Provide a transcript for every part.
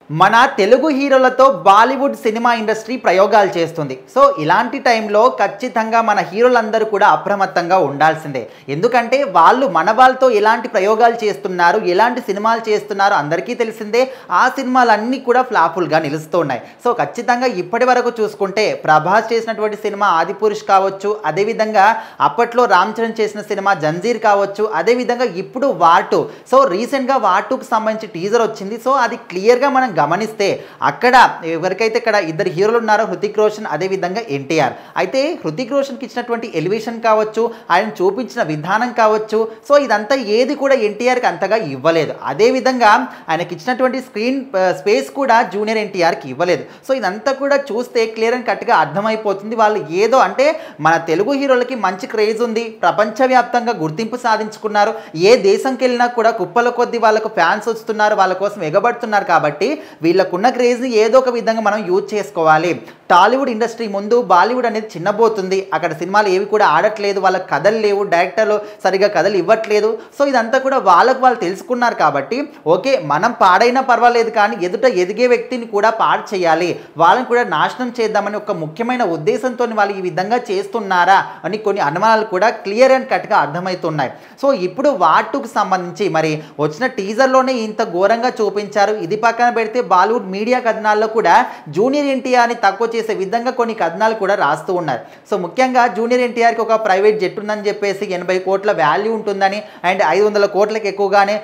మన తెలుగు హీరోలతో Bollywood cinema industry ప్రయోగాలు చేస్తుంది. సో ఇలాంటి టైంలో ఖచ్చితంగా మన హీరోలందరూ కూడా అప్రమత్తంగా ఉండాల్సిందే. ఎందుకంటే వాళ్ళు మన వాళ్ళతో ఎలాంటి ప్రయోగాలు చేస్తున్నారు, ఎలాంటి సినిమాలు చేస్తున్నారో అందరికీ తెలిసిందే. ఆ సినిమాలన్నీ కూడా ఫ్లాపుల్గా నిలుస్తూ ఉన్నాయి. సో ఖచ్చితంగా ఇప్పటి వరకు చూసుకుంటే ప్రభాస్ చేసినటువంటి సినిమా ఆదిపురుష్ కావచ్చు, అదేవిధంగా అప్పట్లో రామ్ చరణ్ చేసిన సినిమా జంజీర్ కావచ్చు, అదేవిధంగా ఇప్పుడు వార్ 2. సో రీసెంట్గా వార్ 2కి సంబంధించి టీజర్ వచ్చింది. సో అది క్లియర్గా మనం గమనిస్తే అక్కడ ఎవరికైతే ఇక్కడ ఇద్దరు హీరోలు ఉన్నారో హృతిక్ రోషన్ అదేవిధంగా ఎన్టీఆర్. అయితే హృతిక్ రోషన్కి ఇచ్చినటువంటి ఎలివేషన్ కావచ్చు, ఆయన చూపించిన విధానం కావచ్చు, సో ఇదంతా ఏది కూడా ఎన్టీఆర్కి అంతగా ఇవ్వలేదు. అదేవిధంగా ఆయనకి ఇచ్చినటువంటి స్క్రీన్ స్పేస్ కూడా జూనియర్ ఎన్టీఆర్కి ఇవ్వలేదు. సో ఇదంతా కూడా చూస్తే క్లియర్ అండ్ కట్గా అర్థమైపోతుంది వాళ్ళు ఏదో అంటే మన తెలుగు హీరోలకి మంచి క్రేజ్ ఉంది, ప్రపంచవ్యాప్తంగా గుర్తింపు సాధించుకున్నారు, ఏ దేశంకి వెళ్ళినా కూడా కుప్పల కొద్దీ వాళ్ళకు ఫ్యాన్స్ వస్తున్నారు, వాళ్ళ కోసం ఎగబడుతున్నారు. కాబట్టి వీళ్ళకున్న క్రేజ్ని ఏదో ఒక విధంగా మనం యూజ్ చేసుకోవాలి. టాలీవుడ్ ఇండస్ట్రీ ముందు బాలీవుడ్ అనేది చిన్నబోతుంది. అక్కడ సినిమాలు ఏవి కూడా ఆడట్లేదు, వాళ్ళకి కథలు లేవు, డైరెక్టర్లు సరిగా కథలు ఇవ్వట్లేదు. సో ఇదంతా కూడా వాళ్ళు తెలుసుకున్నారు. కాబట్టి ఓకే మనం పాడైనా పర్వాలేదు, కానీ ఎదుట ఎదిగే వ్యక్తిని కూడా పాడు చేయాలి, వాళ్ళని కూడా నాశనం చేద్దామని ఒక ముఖ్యమైన ఉద్దేశంతో వాళ్ళు ఈ విధంగా చేస్తున్నారా అని కొన్ని అనుమానాలు కూడా క్లియర్ అండ్ కట్గా అర్థమవుతున్నాయి. సో ఇప్పుడు వార్ 2కి సంబంధించి మరి వచ్చిన టీజర్లోనే ఇంత ఘోరంగా చూపించారు. ఇది పక్కన పెడితే బాలీవుడ్ మీడియా కథనాల్లో కూడా జూనియర్ ఎన్టీఆర్ని తక్కువ చేసే విధంగా కొన్ని కథనాలు కూడా రాస్తూ ఉన్నారు. సో ముఖ్యంగా జూనియర్ ఎన్టీఆర్కి ఒక ప్రైవేట్ జెట్ ఉందని చెప్పేసి 80 కోట్ల వాల్యూ ఉంటుందని, అండ్ 500 కోట్లకు ఎక్కువగానే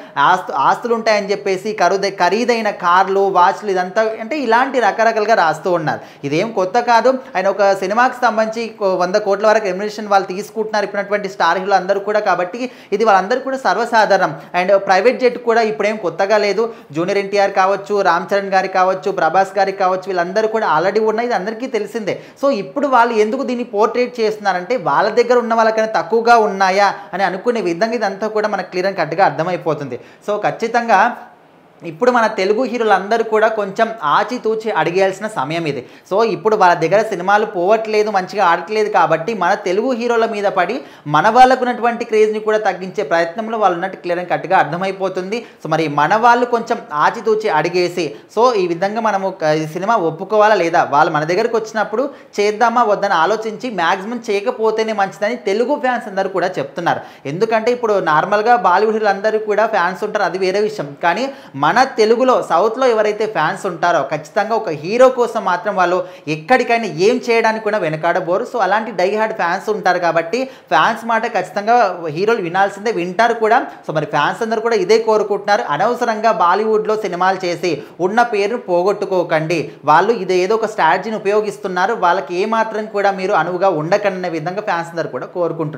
ఆస్తులు ఉంటాయని చెప్పేసి ఖరీదైన కార్లు, వాచ్లు, ఇదంతా అంటే ఇలాంటి రకరకాలుగా రాస్తూ ఉన్నారు. ఇదేం కొత్త కాదు. ఆయన ఒక సినిమాకి సంబంధించి 100 కోట్ల వరకు రెమ్యునరేషన్ వాళ్ళు తీసుకుంటున్నారు ఇప్పుడున్నటువంటి స్టార్ హీరోలు అందరూ కూడా. కాబట్టి ఇది వాళ్ళందరూ కూడా సర్వసాధారణం. అండ్ ప్రైవేట్ జెట్ కూడా ఇప్పుడేం కొత్తగా లేదు. జూనియర్ ఎన్టీఆర్ కావచ్చు, రామ్ చరణ్ గారికి కావచ్చు, ప్రభాస్ గారికి కావచ్చు, వీళ్ళందరూ కూడా ఆల్రెడీ ఉన్నాయి, ఇది అందరికీ తెలిసిందే. సో ఇప్పుడు వాళ్ళు ఎందుకు దీన్ని పోర్ట్రేట్ చేస్తున్నారంటే వాళ్ళ దగ్గర ఉన్న వాళ్ళకన్నా తక్కువగా ఉన్నాయా అని అనుకునే విధంగా ఇదంతా కూడా మనకు క్లియర్ అండ్ కట్గా అర్థమైపోతుంది. సో ఖచ్చితంగా ఇప్పుడు మన తెలుగు హీరోలందరూ కూడా కొంచెం ఆచితూచి అడిగేయాల్సిన సమయం ఇది. సో ఇప్పుడు వాళ్ళ దగ్గర సినిమాలు పోవట్లేదు, మంచిగా ఆడట్లేదు. కాబట్టి మన తెలుగు హీరోల మీద పడి మన వాళ్ళకు ఉన్నటువంటి క్రేజ్ని కూడా తగ్గించే ప్రయత్నంలో వాళ్ళు ఉన్నట్టు క్లియర్ అండ్ కట్గా అర్థమైపోతుంది. సో మరి మన వాళ్ళు కొంచెం ఆచితూచి అడిగేసి సో ఈ విధంగా మనము ఈ సినిమా ఒప్పుకోవాలా లేదా, వాళ్ళు మన దగ్గరకు వచ్చినప్పుడు చేద్దామా వద్దని ఆలోచించి మ్యాక్సిమం చేయకపోతేనే మంచిదని తెలుగు ఫ్యాన్స్ అందరూ కూడా చెప్తున్నారు. ఎందుకంటే ఇప్పుడు నార్మల్గా బాలీవుడ్ హీరోలు అందరూ కూడా ఫ్యాన్స్ ఉంటారు, అది వేరే విషయం. కానీ మన తెలుగులో సౌత్లో ఎవరైతే ఫ్యాన్స్ ఉంటారో ఖచ్చితంగా ఒక హీరో కోసం మాత్రం వాళ్ళు ఎక్కడికైనా ఏం చేయడానికి కూడా వెనకాడబోరు. సో అలాంటి డై హార్డ్ ఫ్యాన్స్ ఉంటారు. కాబట్టి ఫ్యాన్స్ మాట ఖచ్చితంగా హీరోలు వినాల్సిందే, వింటారు కూడా. సో మరి ఫ్యాన్స్ అందరూ కూడా ఇదే కోరుకుంటున్నారు. అనవసరంగా బాలీవుడ్లో సినిమాలు చేసి ఉన్న పేరును పోగొట్టుకోకండి. వాళ్ళు ఇది ఏదో ఒక స్ట్రాటజీని ఉపయోగిస్తున్నారు, వాళ్ళకి ఏమాత్రం కూడా మీరు అనువుగా ఉండకన్న విధంగా ఫ్యాన్స్ అందరూ కూడా కోరుకుంటున్నారు.